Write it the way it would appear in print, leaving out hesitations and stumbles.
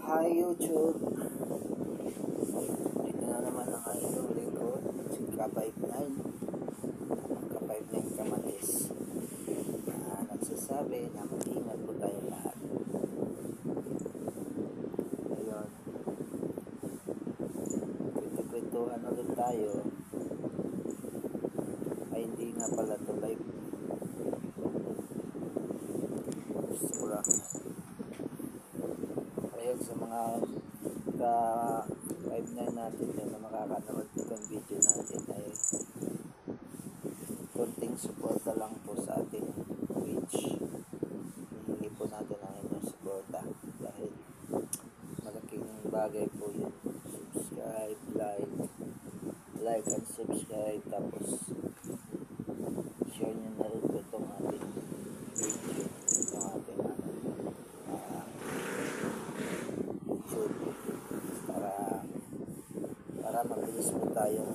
Hi YouTube! Ito na naman ang inyong lingkod, si Ka-59 Ka-59 Kamatis na nagsasabi na mag-ingat po tayo lahat. Ayun, kwento-kwentuhan ulit tayo. Ay hindi nga pala to live. Gusto lang. Ayun, sa mga ka-59 natin na makakanood itong video natin ay konting suporta lang po sa ating page. Hihingi po natin ang inyong suporta dahil malaking bagay po yun. Subscribe, like and subscribe, tapos share nyo na rin po itong ating video, itong ating YouTube para mabilis po tayong